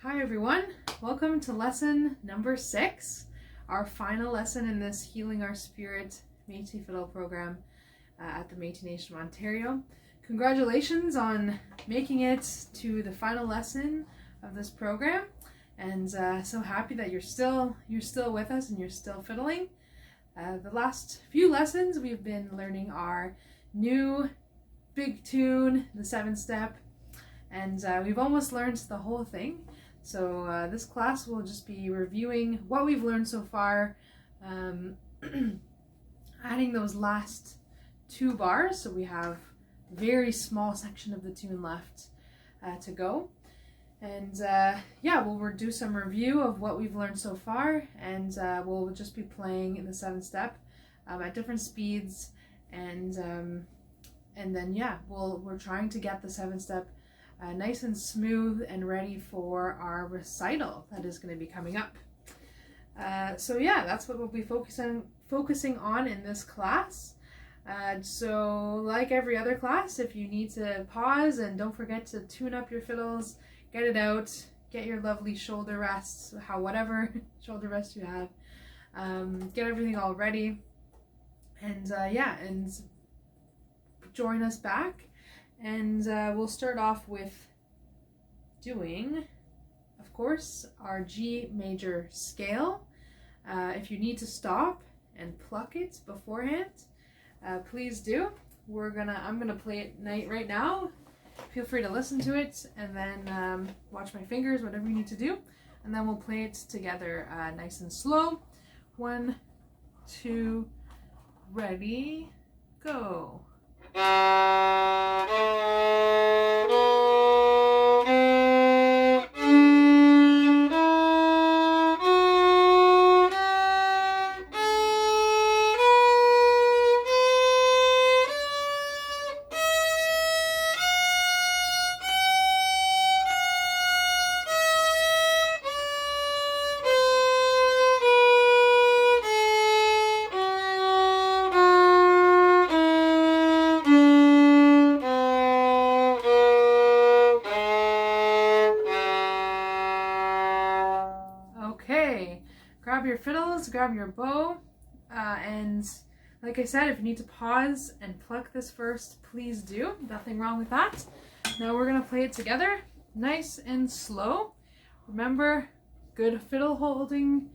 Hi everyone, welcome to lesson number 6, our final lesson in this Healing Our Spirit Métis Fiddle program at the Métis Nation of Ontario. Congratulations on making it to the final lesson of this program, and so happy that you're still with us and you're still fiddling. The last few lessons we've been learning our new big tune, the 7-step, and we've almost learned the whole thing. So this class will just be reviewing what we've learned so far, adding those last 2 bars. So we have a very small section of the tune left to go. And yeah, we'll do some review of what we've learned so far, and we'll just be playing the 7-step at different speeds, and then yeah, we're trying to get the 7-step nice and smooth and ready for our recital that is going to be coming up. So yeah, that's what we'll be focusing on in this class. So like every other class, if you need to pause, and don't forget to tune up your fiddles, get it out, get your lovely shoulder rests, whatever shoulder rest you have, get everything all ready, and yeah, and join us back. And we'll start off with doing, of course, our G major scale. If you need to stop and pluck it beforehand, please do. I'm gonna play it right now. Feel free to listen to it, and then watch my fingers, whatever you need to do, and then we'll play it together nice and slow. 1, 2, ready, go. Grab your fiddles, grab your bow, and like I said, if you need to pause and pluck this first, please do. Nothing wrong with that. Now we're going to play it together, nice and slow. Remember, good fiddle holding,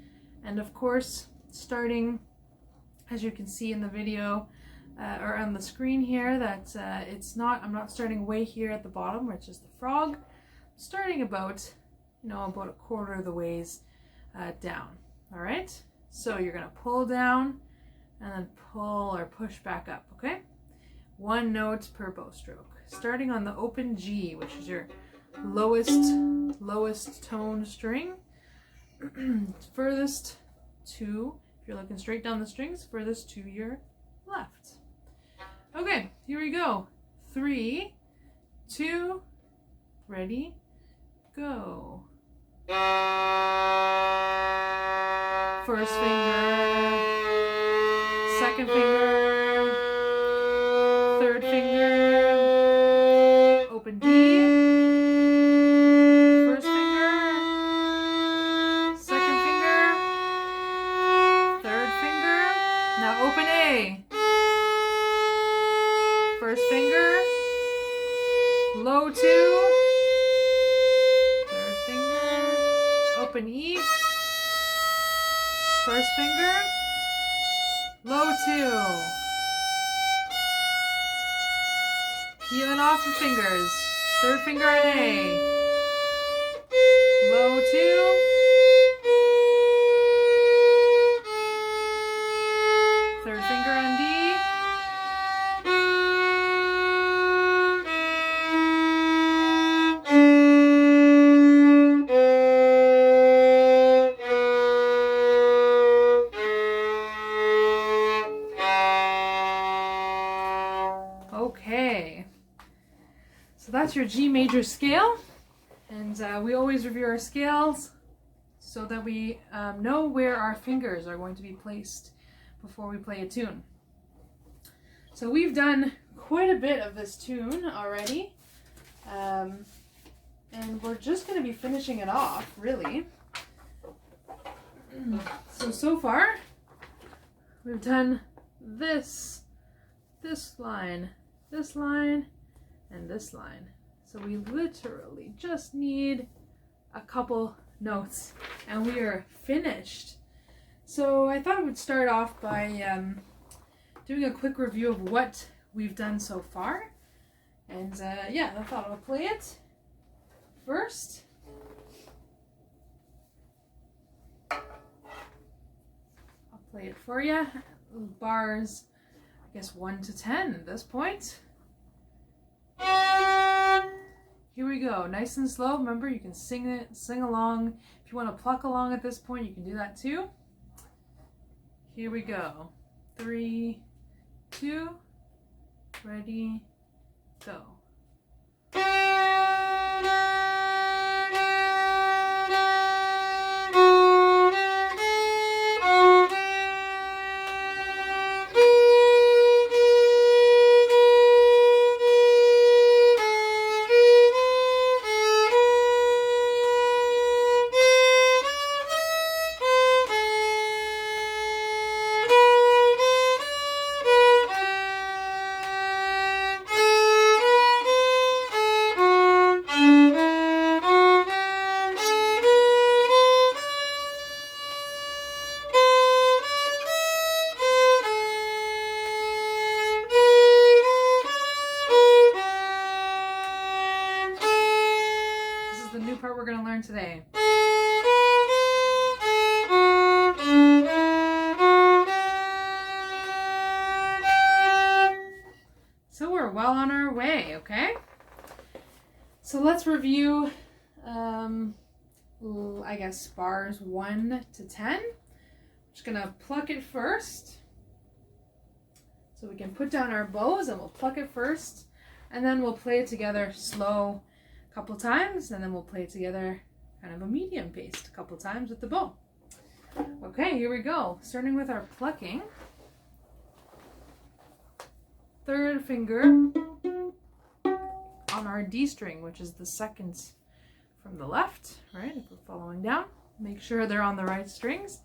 and of course, starting, as you can see in the video, or on the screen here, that I'm not starting way here at the bottom, which is the frog. I'm starting about a quarter of the ways down. All right, so you're gonna pull down and then pull or push back up, okay? 1 note per bow stroke. Starting on the open G, which is your lowest tone string. Furthest to, if you're looking straight down the strings, furthest to your left. Okay, here we go. 3, 2, ready, go. First finger, second finger, third finger, open D, first finger, second finger, third finger, now open A, first finger, low 2, third finger, open E, first finger, low 2. Peeling off your fingers. Third finger on A. Low 2. Third finger on D. Okay, so that's your G major scale, and we always review our scales so that we know where our fingers are going to be placed before we play a tune. So we've done quite a bit of this tune already. And we're just going to be finishing it off, really. So far, we've done this line, and this line. So we literally just need a couple notes and we are finished. So I thought I would start off by doing a quick review of what we've done so far. And yeah, I thought I'll play it first. I'll play it for you. Bars, I guess 1 to 10 at this point. Here we go, nice and slow. Remember, you can sing along. If you want to pluck along at this point, you can do that too. Here we go. 3, 2, ready, go. We're going to learn today. So we're well on our way, okay? So let's review, I guess, bars 1 to 10. I'm just going to pluck it first. So we can put down our bows and we'll pluck it first. And then we'll play it together slow a couple times, and then we'll play it together kind of a medium paced a couple times with the bow. Okay, here we go. Starting with our plucking. Third finger on our D string, which is the second from the left, right? If we're following down, make sure they're on the right strings.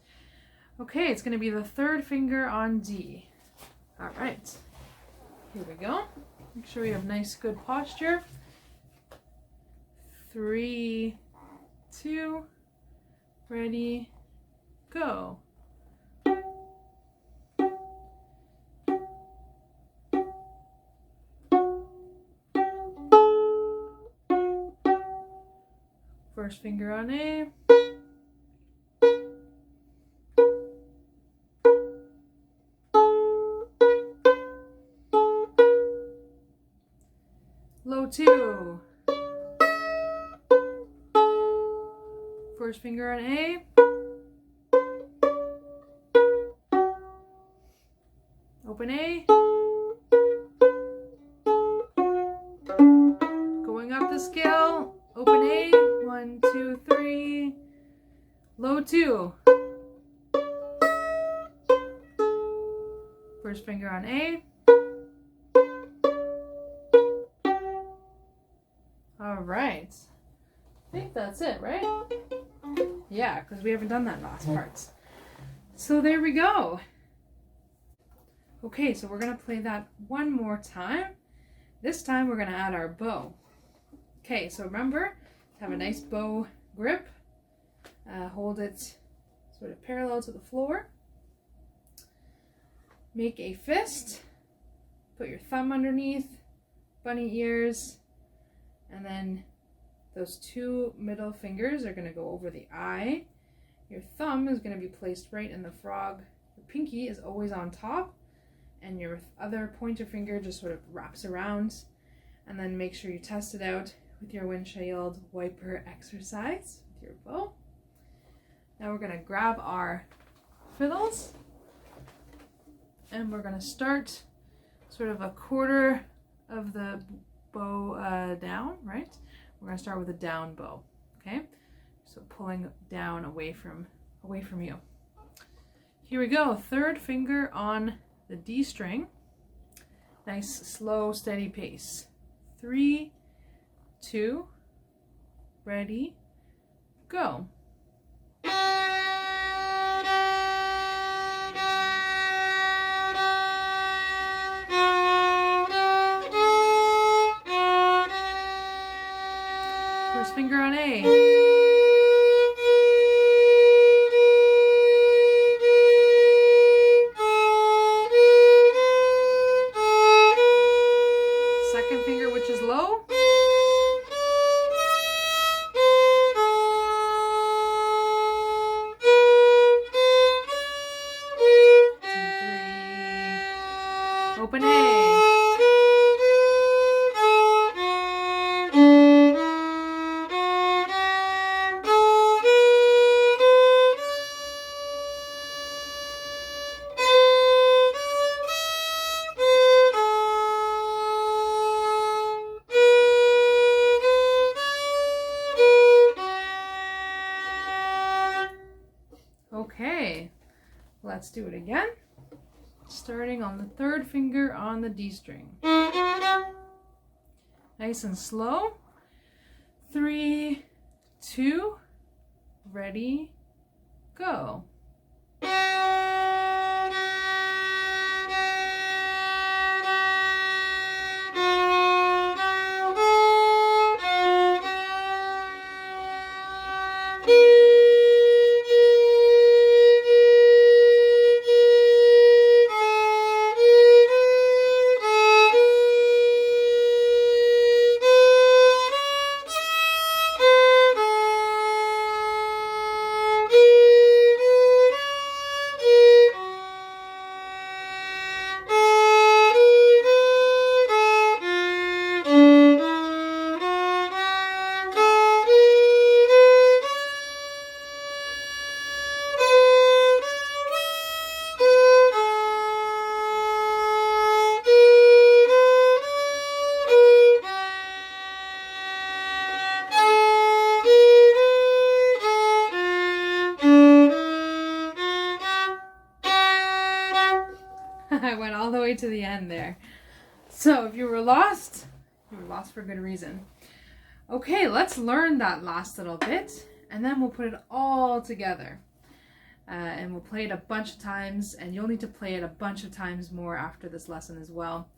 Okay, it's going to be the third finger on D. All right, here we go. Make sure we have nice, good posture. 3, 2, ready, go. First finger on A. Low 2. First finger on A. Open A. Going up the scale. Open A. 1, 2, 3. Low 2. First finger on A. All right. I think that's it, right? Yeah, because we haven't done that last part. So there we go. Okay, so we're going to play that one more time. This time we're going to add our bow. Okay, so remember to have a nice bow grip. Hold it sort of parallel to the floor. Make a fist. Put your thumb underneath, bunny ears, and then those 2 middle fingers are going to go over the eye. Your thumb is going to be placed right in the frog. Your pinky is always on top, and your other pointer finger just sort of wraps around. And then make sure you test it out with your windshield wiper exercise with your bow. Now we're going to grab our fiddles, and we're going to start sort of a quarter of the bow down, right? We're going to start with a down bow, okay? So pulling down away from you. Here we go, third finger on the D string. Nice, slow, steady pace. 3, 2, ready, go. First finger on A. Second finger, which is low. Open A. Okay, let's do it again. Starting on the third finger on the D string. Nice and slow. 3, 2, ready, go. I went all the way to the end there. So if you were lost for good reason. Okay, let's learn that last little bit, and then we'll put it all together. And we'll play it a bunch of times, and you'll need to play it a bunch of times more after this lesson as well.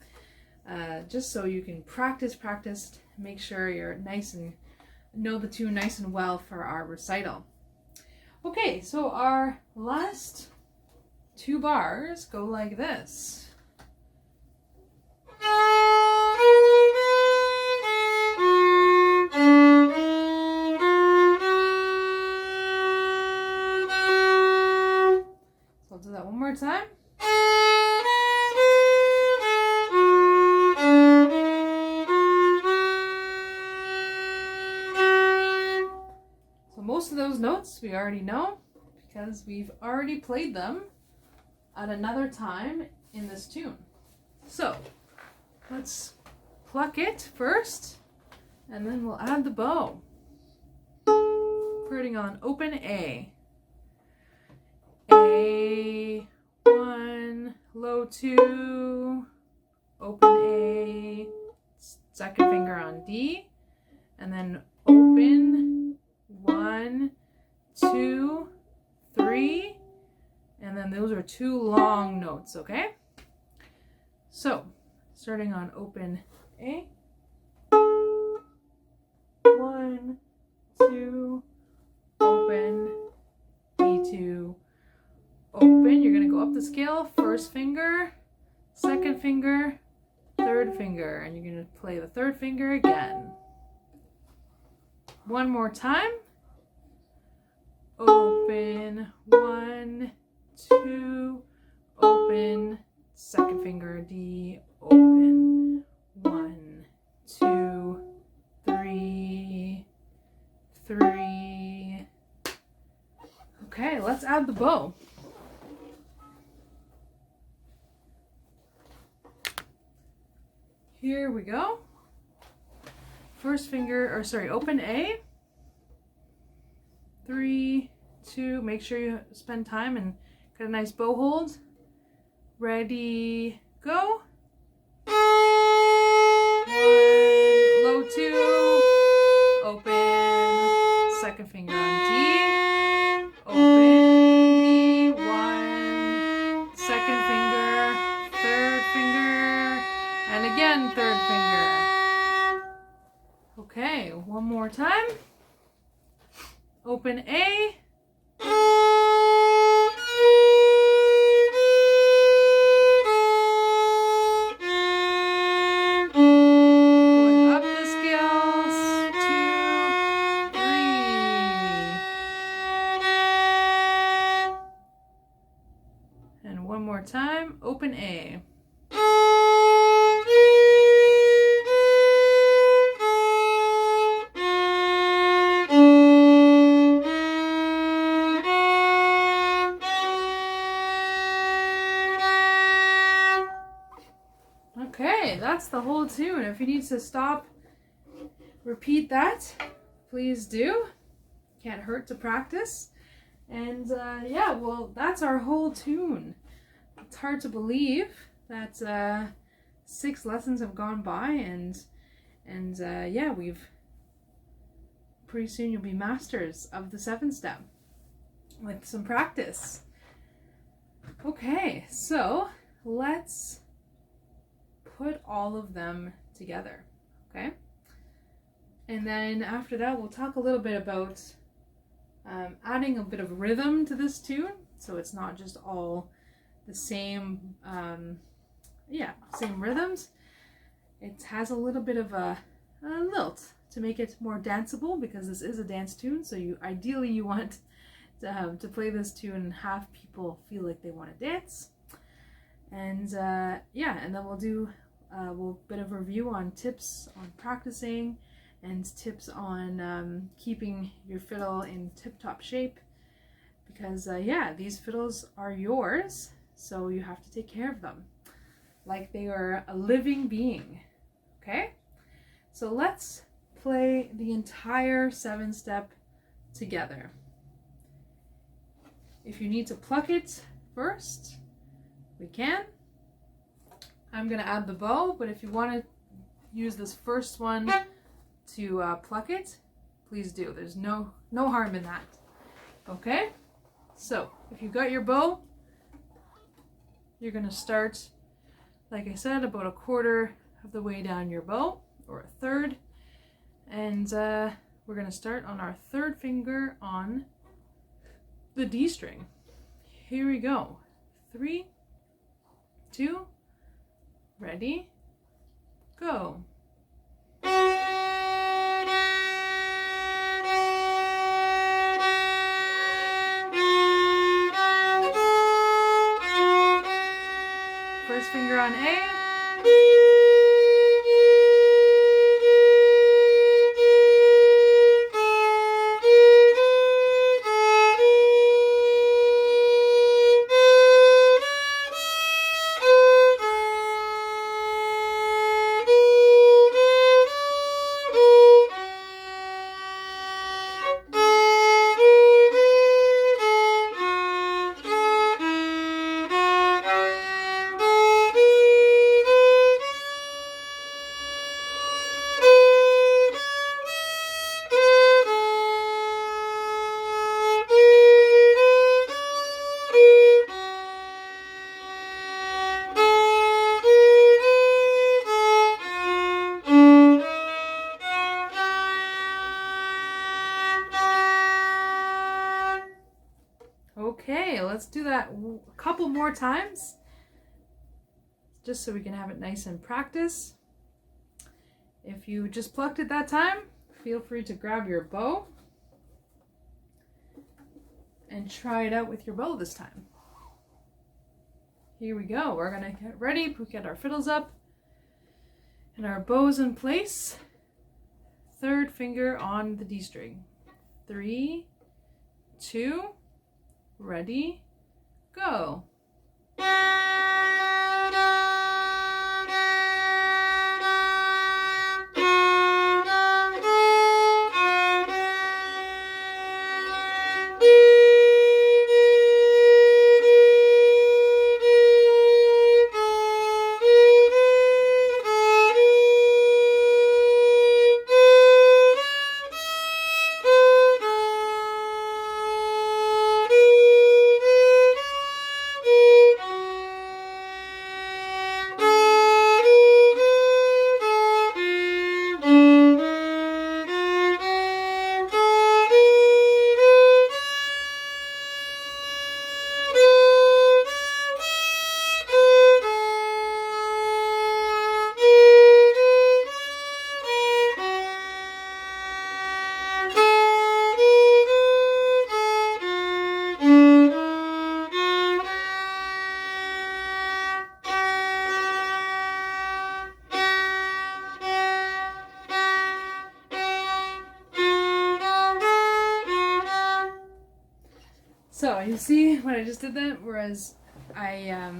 Just so you can practice, make sure you're nice and know the tune nice and well for our recital. Okay, so our last 2 bars go like this. So I'll do that one more time. So most of those notes we already know because we've already played them at another time in this tune. So let's pluck it first, and then we'll add the bow. Putting on open A. A, 1, low 2, open A, second finger on D, and then open 1, 2, 3, and then those are 2 long notes, okay? So, starting on open A, 1, 2, open, D2, open. You're going to go up the scale, first finger, second finger, third finger, and you're going to play the third finger again. One more time. Open, 1, 2, open, second finger D, open, 1, 2, 3, 3. Okay, let's add the bow. Here we go. First finger, open A. 3, 2, make sure you spend time and get a nice bow hold. Ready, go. 1, low 2, open, second finger on D, open, D, 1, second finger, third finger, and again third finger. Okay, one more time. Open A. Time, open A. Okay, that's the whole tune. If you need to stop, repeat that, please do. Can't hurt to practice. And yeah, well, that's our whole tune. It's hard to believe that 6 lessons have gone by, and yeah, pretty soon you'll be masters of the 7-step with some practice. Okay, so let's put all of them together, okay? And then after that, we'll talk a little bit about adding a bit of rhythm to this tune, so it's not just all the same, same rhythms. It has a little bit of a lilt to make it more danceable, because this is a dance tune. So ideally you want to play this tune and have people feel like they want to dance. And yeah, and then we'll do a bit of review on tips on practicing and tips on keeping your fiddle in tip-top shape, because yeah, these fiddles are yours. So you have to take care of them like they are a living being, okay? So let's play the entire 7-step together. If you need to pluck it first, we can. I'm gonna add the bow, but if you want to use this first one to pluck it, please do. There's no harm in that, okay? So if you got your bow, you're going to start, like I said, about a quarter of the way down your bow, or a third. And we're going to start on our third finger on the D string. Here we go. 3, 2, ready, go. First finger on A. Okay, let's do that a couple more times, just so we can have it nice and practice. If you just plucked it that time, feel free to grab your bow and try it out with your bow this time. Here we go. We're gonna get ready. We get our fiddles up and our bows in place. Third finger on the D string. 3, 2, ready, go. So you see what I just did then? Whereas I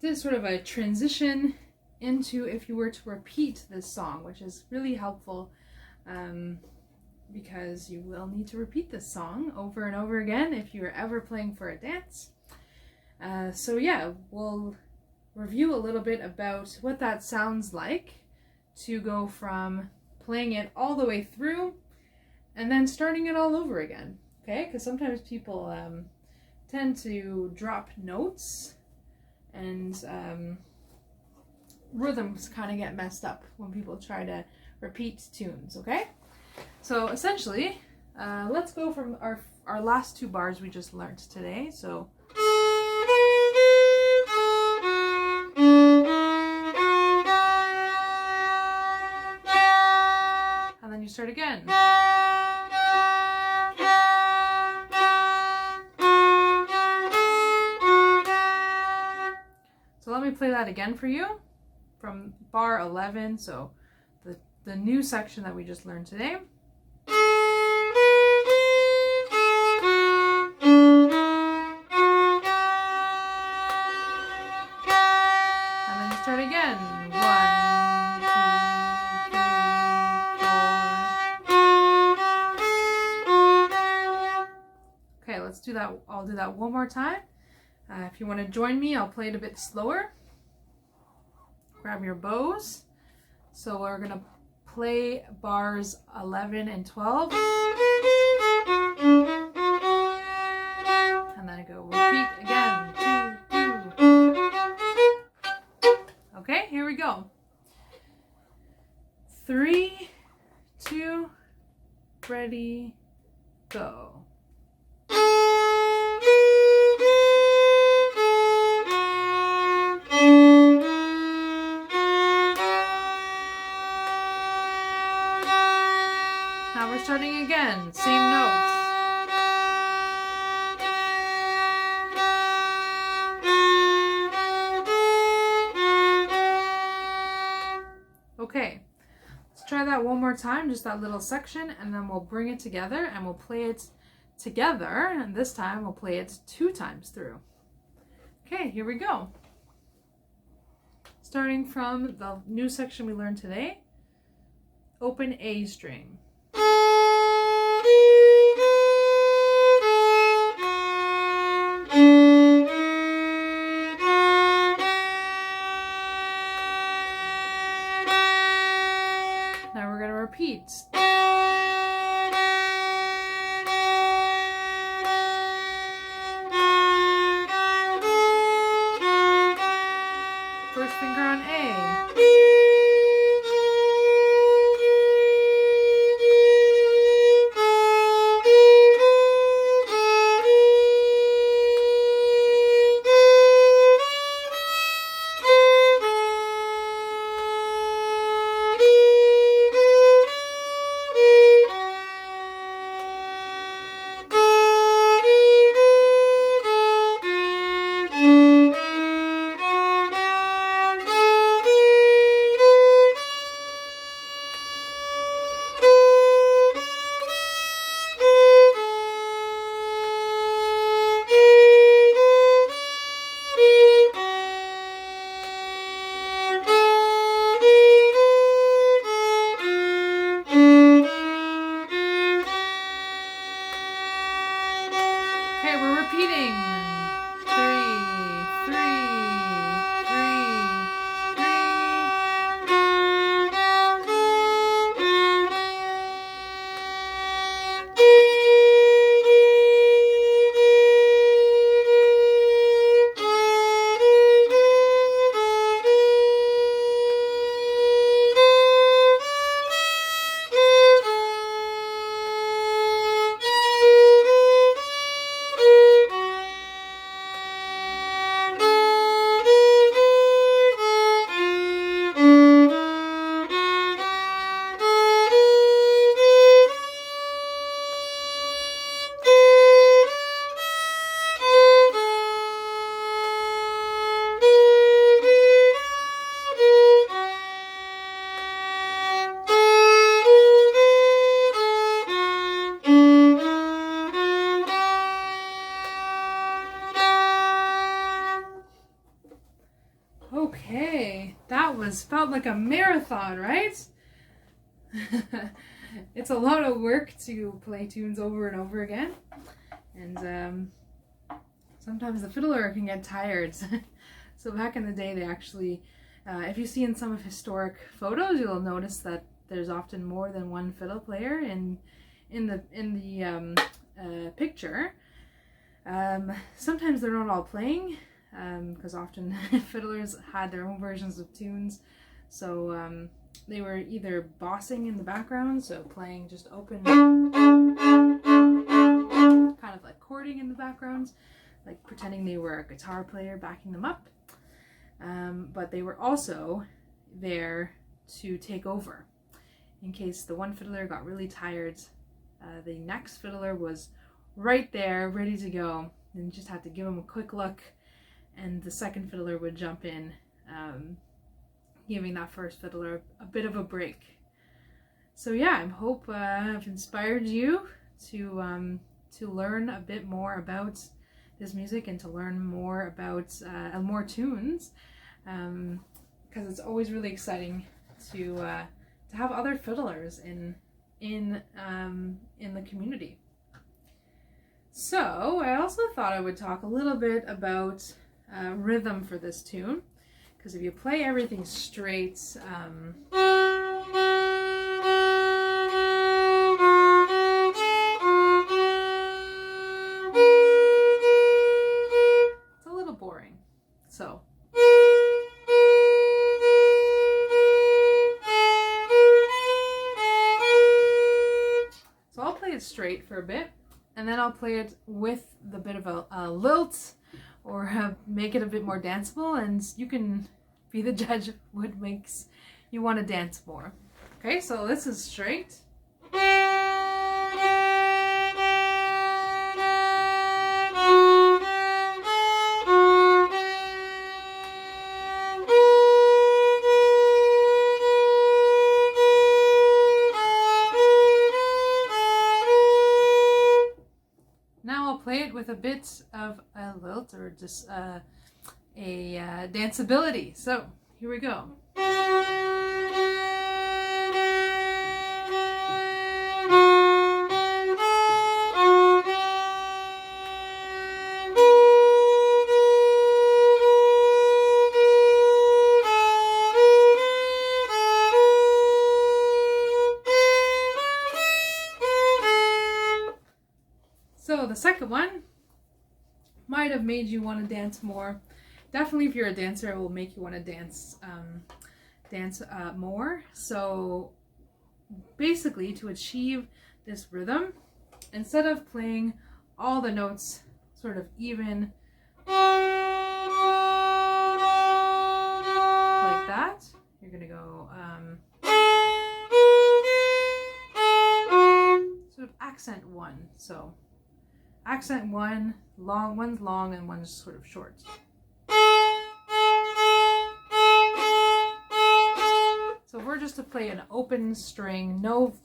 did sort of a transition into if you were to repeat this song, which is really helpful because you will need to repeat this song over and over again if you're ever playing for a dance. So yeah, we'll review a little bit about what that sounds like to go from playing it all the way through and then starting it all over again. Okay, because sometimes people tend to drop notes and rhythms kind of get messed up when people try to repeat tunes, okay? So essentially, let's go from our last 2 bars we just learned today. So and then you start again. So let me play that again for you from bar 11, so the new section that we just learned today. And then you start again. 1, 2, 3, 4. Okay, let's do that. I'll do that one more time. If you want to join me, I'll play it a bit slower. Grab your bows. So we're going to play bars 11 and 12. And then I go repeat again. 2, 2. Okay, here we go. 3, 2, ready, go. Now we're starting again, same notes. Okay, let's try that one more time, just that little section, and then we'll bring it together and we'll play it together, and this time we'll play it 2 times through. Okay, here we go. Starting from the new section we learned today, open A string. Now we're going to repeat. First finger on A. Okay, we're repeating. 3, 3, 3. That felt like a marathon, right? It's a lot of work to play tunes over and over again, and sometimes the fiddler can get tired. So back in the day, they actually, if you see in some of historic photos, you'll notice that there's often more than one fiddle player in the picture. Sometimes they're not all playing, because often fiddlers had their own versions of tunes, so they were either bossing in the background, so playing just open, kind of like chording in the background, like pretending they were a guitar player backing them up, but they were also there to take over. In case the one fiddler got really tired, the next fiddler was right there, ready to go, and you just had to give him a quick look, and the second fiddler would jump in, giving that first fiddler a bit of a break. So yeah, I hope I've inspired you to learn a bit more about this music and to learn more about more tunes, because it's always really exciting to have other fiddlers in the community. So I also thought I would talk a little bit about rhythm for this tune, because if you play everything straight, it's a little boring. So I'll play it straight for a bit, and then I'll play it with the bit of a lilt, or make it a bit more danceable, and you can be the judge of what makes you want to dance more. Okay, so this is straight. Now I'll play it with a bit of a lilt, or just a danceability. So here we go. So the second one might have made you want to dance more. Definitely, if you're a dancer, it will make you want to dance more. So basically, to achieve this rhythm, instead of playing all the notes sort of even like that, you're gonna go sort of accent one. So accent one, one's long and one's sort of short. So if we're just to play an open string, no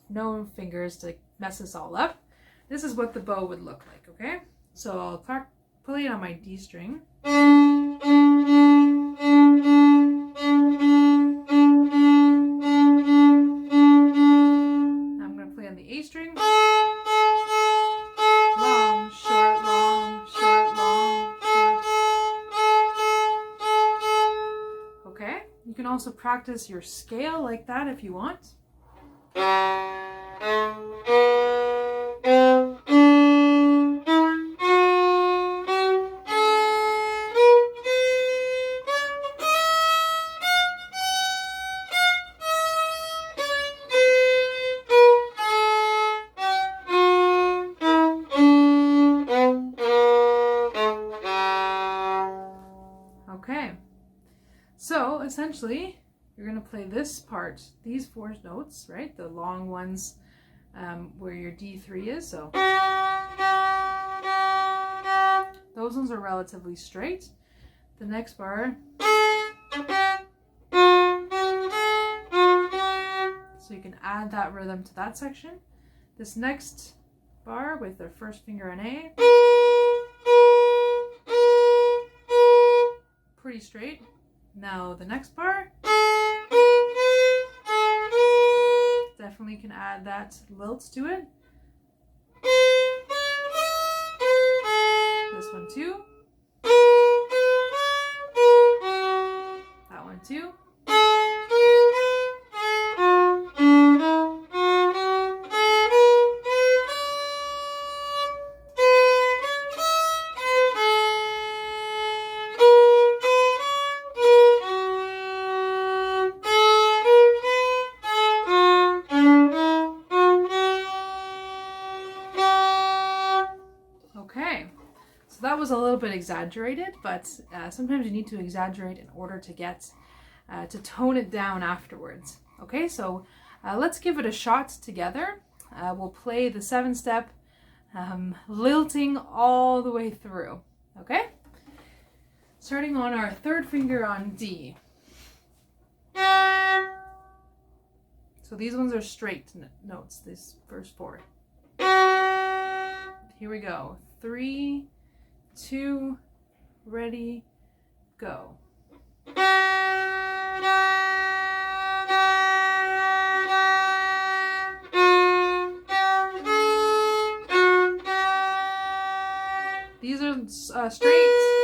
fingers to mess this all up, this is what the bow would look like, okay? So I'll play it on my D string. Now I'm going to play on the A string. Long, short, long, short, long, short. Okay? You can also practice your scale like that if you want. Okay, so essentially you're going to play this part, these four notes, right? The long ones where your D3 is, so those ones are relatively straight. The next bar, so you can add that rhythm to that section. This next bar with the first finger on A, pretty straight. Now the next bar, definitely can add that lilt to it. This one too. That one too. Okay, so that was a little bit exaggerated, but sometimes you need to exaggerate in order to get to tone it down afterwards. Okay, so let's give it a shot together. We'll play the 7-step, lilting all the way through. Okay, starting on our 3rd finger on D. So these ones are straight notes, these first 4. Here we go. 3, 2, ready, go. These are straight.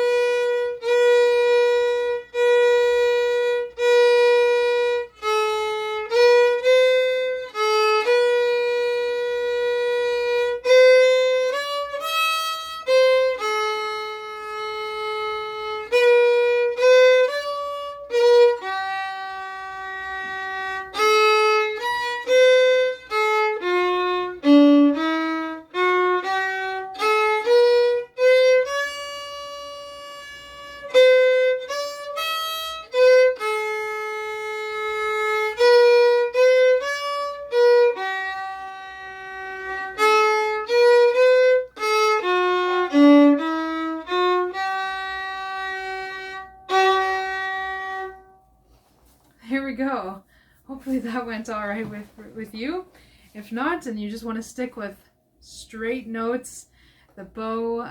Here we go. Hopefully that went all right with you. If not, and you just want to stick with straight notes, the bow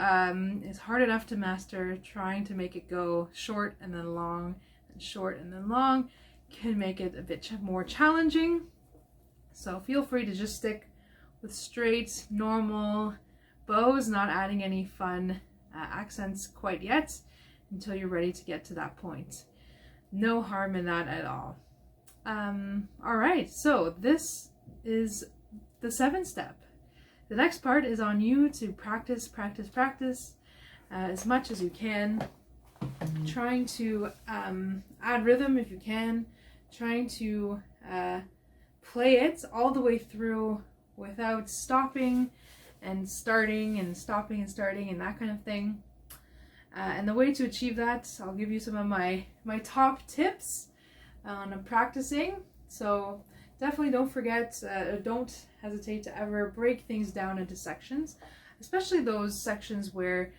is hard enough to master. Trying to make it go short and then long and short and then long can make it a bit more challenging. So feel free to just stick with straight, normal bows, not adding any fun accents quite yet until you're ready to get to that point. No harm in that at all. All right, so this is the 7-step. The next part is on you to practice as much as you can. Trying to add rhythm if you can. Trying to play it all the way through without stopping and starting and stopping and starting and that kind of thing. And the way to achieve that, I'll give you some of my top tips on practicing. So definitely don't hesitate to ever break things down into sections, especially those sections where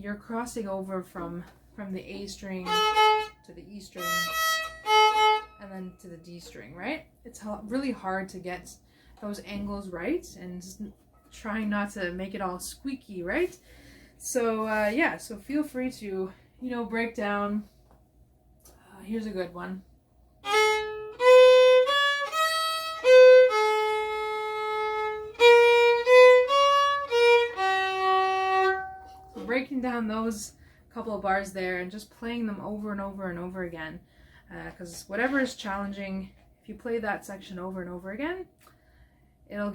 you're crossing over from the A string to the E string and then to the D string, right? It's really hard to get those angles right and just trying not to make it all squeaky, right? So yeah, so feel free to, break down. Here's a good one. So breaking down those couple of bars there and just playing them over and over and over again. Because whatever is challenging, if you play that section over and over again, it'll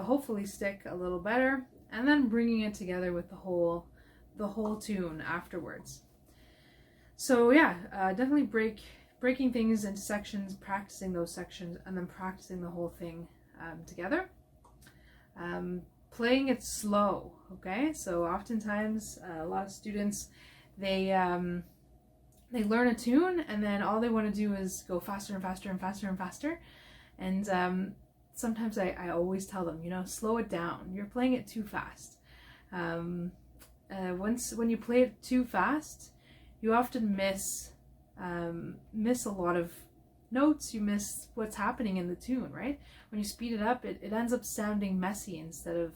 hopefully stick a little better. And then bringing it together with the whole tune afterwards. So yeah, definitely breaking things into sections, practicing those sections, and then practicing the whole thing together. Playing it slow, okay? So oftentimes a lot of students, they learn a tune and then all they want to do is go faster and faster and faster and faster. And sometimes I always tell them, slow it down. You're playing it too fast. When you play it too fast, you often miss a lot of notes. You miss what's happening in the tune, right? When you speed it up, it ends up sounding messy instead of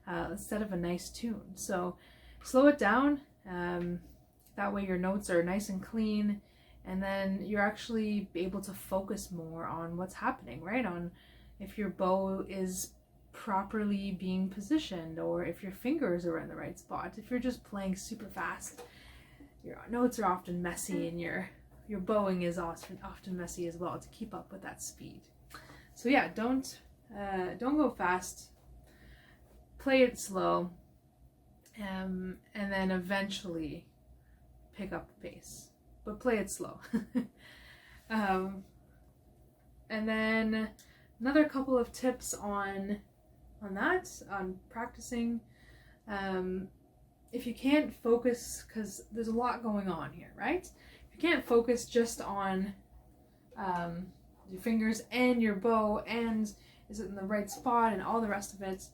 a nice tune. So slow it down. That way your notes are nice and clean, and then you're actually able to focus more on what's happening, right? On if your bow is properly being positioned, or if your fingers are in the right spot. If you're just playing super fast, your notes are often messy, and your bowing is often messy as well to keep up with that speed. So yeah, don't go fast. Play it slow, and then eventually pick up the pace. But play it slow. And then another couple of tips on practicing. If you can't focus, because there's a lot going on here, right? If you can't focus just on your fingers and your bow, and is it in the right spot and all the rest of it,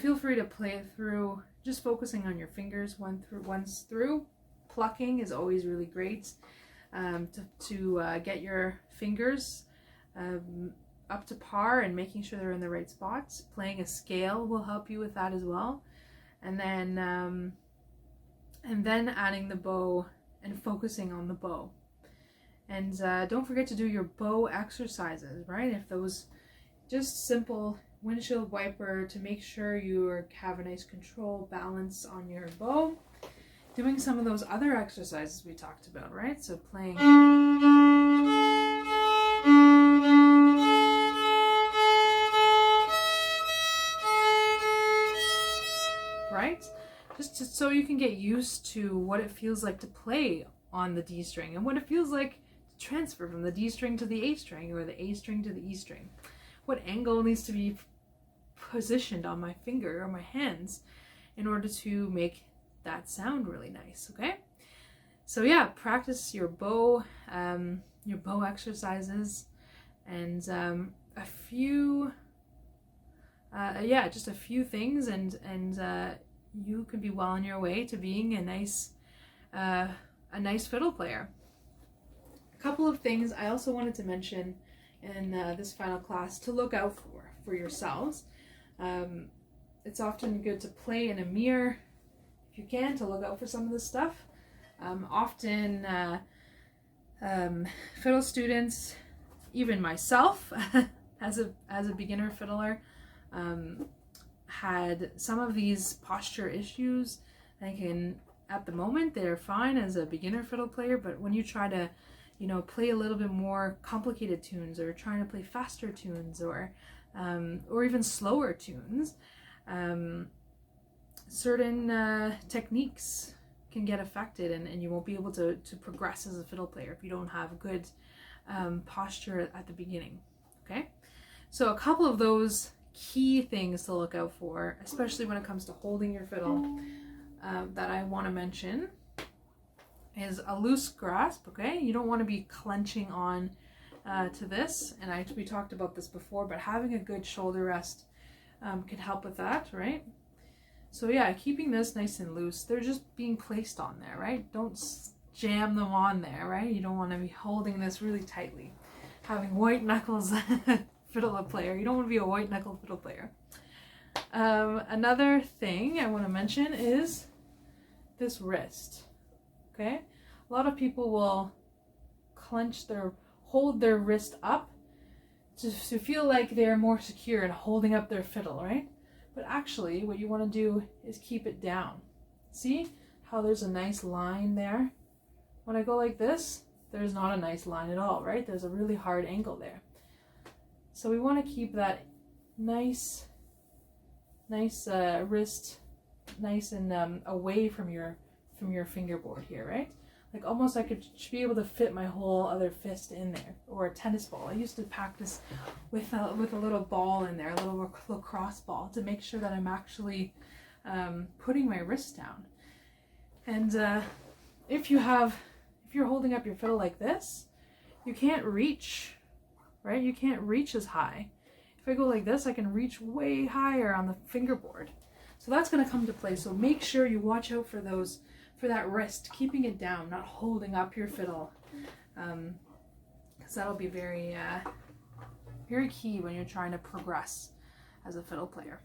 feel free to play it through just focusing on your fingers once through. Plucking is always really great to get your fingers up to par and making sure they're in the right spots. Playing a scale will help you with that as well. And then adding the bow and focusing on the bow. And don't forget to do your bow exercises, right? If those just simple windshield wiper to make sure you have a nice control balance on your bow. Doing some of those other exercises we talked about, right? So playing right? Just so you can get used to what it feels like to play on the D string and what it feels like to transfer from the D string to the A string or the A string to the E string. What angle needs to be positioned on my finger or my hands in order to make that sound really nice, okay? So yeah, practice your bow exercises, and just a few things, and you can be well on your way to being a nice fiddle player. A couple of things I also wanted to mention in this final class to look out for yourselves. It's often good to play in a mirror if you can, to look out for some of this stuff. Often fiddle students, even myself as a beginner fiddler, had some of these posture issues. At the moment they're fine as a beginner fiddle player, but when you try to play a little bit more complicated tunes, or trying to play faster tunes, or even slower tunes, certain techniques can get affected, and you won't be able to progress as a fiddle player if you don't have good posture at the beginning. Okay, so a couple of those key things to look out for, especially when it comes to holding your fiddle, that I want to mention is a loose grasp. Okay, you don't want to be clenching on to this, and we talked about this before, but having a good shoulder rest can help with that, right? So yeah, keeping this nice and loose. They're just being placed on there, right? Don't jam them on there, right? You don't want to be holding this really tightly. Having white knuckles fiddle player. You don't want to be a white knuckle fiddle player. Another thing I want to mention is this wrist. Okay? A lot of people will hold their wrist up to feel like they're more secure in holding up their fiddle, right? But actually, what you want to do is keep it down. See how there's a nice line there? When I go like this, there's not a nice line at all, right? There's a really hard angle there. So we want to keep that nice wrist nice and away from your fingerboard here, right? Like almost I should be able to fit my whole other fist in there, or a tennis ball. I used to practice with a little ball in there, a little lacrosse ball, to make sure that I'm actually putting my wrist down. And if you're holding up your fiddle like this, you can't reach, right? You can't reach as high. If I go like this, I can reach way higher on the fingerboard. So that's going to come to play. So make sure you watch out for that wrist, keeping it down, not holding up your fiddle, because that'll be very, very key when you're trying to progress as a fiddle player.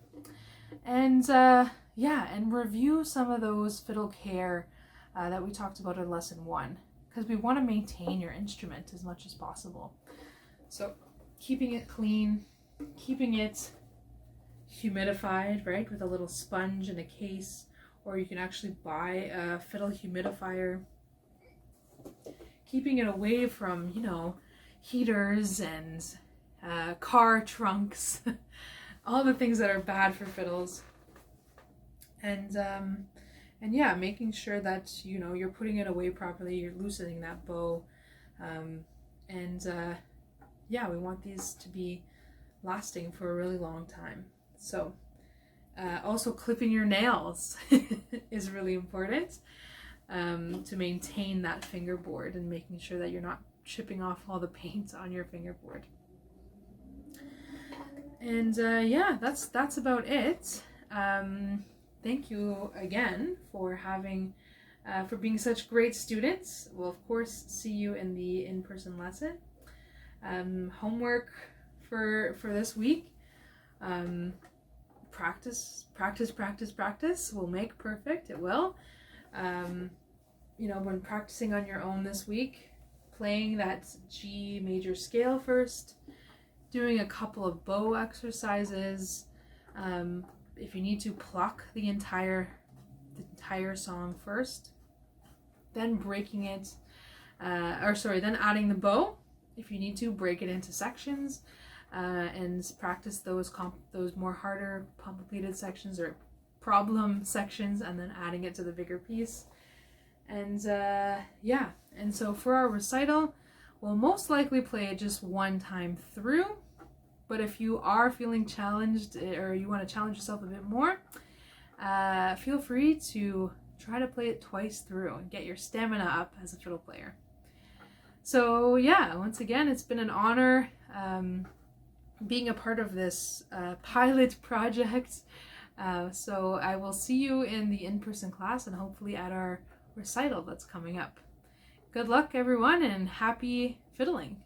And and review some of those fiddle care that we talked about in lesson 1, because we want to maintain your instrument as much as possible. So keeping it clean, keeping it humidified, right, with a little sponge in a case, or you can actually buy a fiddle humidifier. Keeping it away from, you know, heaters and car trunks, all the things that are bad for fiddles. And yeah, making sure that, you know, you're putting it away properly, you're loosening that bow. Yeah, we want these to be lasting for a really long time. So also clipping your nails is really important to maintain that fingerboard and making sure that you're not chipping off all the paint on your fingerboard. And yeah, that's about it. Thank you again for for being such great students. We'll of course see you in the in-person lesson. Homework for this week. Practice will make perfect. It will. You know, when practicing on your own this week, playing that G major scale first, doing a couple of bow exercises. If you need to, pluck the entire song first, then breaking it, then adding the bow. If you need to, break it into sections, and practice those more harder, complicated sections or problem sections, and then adding it to the bigger piece. And yeah, and so for our recital, we'll most likely play it just one time through. But if you are feeling challenged or you want to challenge yourself a bit more, feel free to try to play it twice through and get your stamina up as a fiddle player. So yeah, once again, it's been an honor being a part of this pilot project. So I will see you in the in-person class and hopefully at our recital that's coming up. Good luck, everyone, and happy fiddling!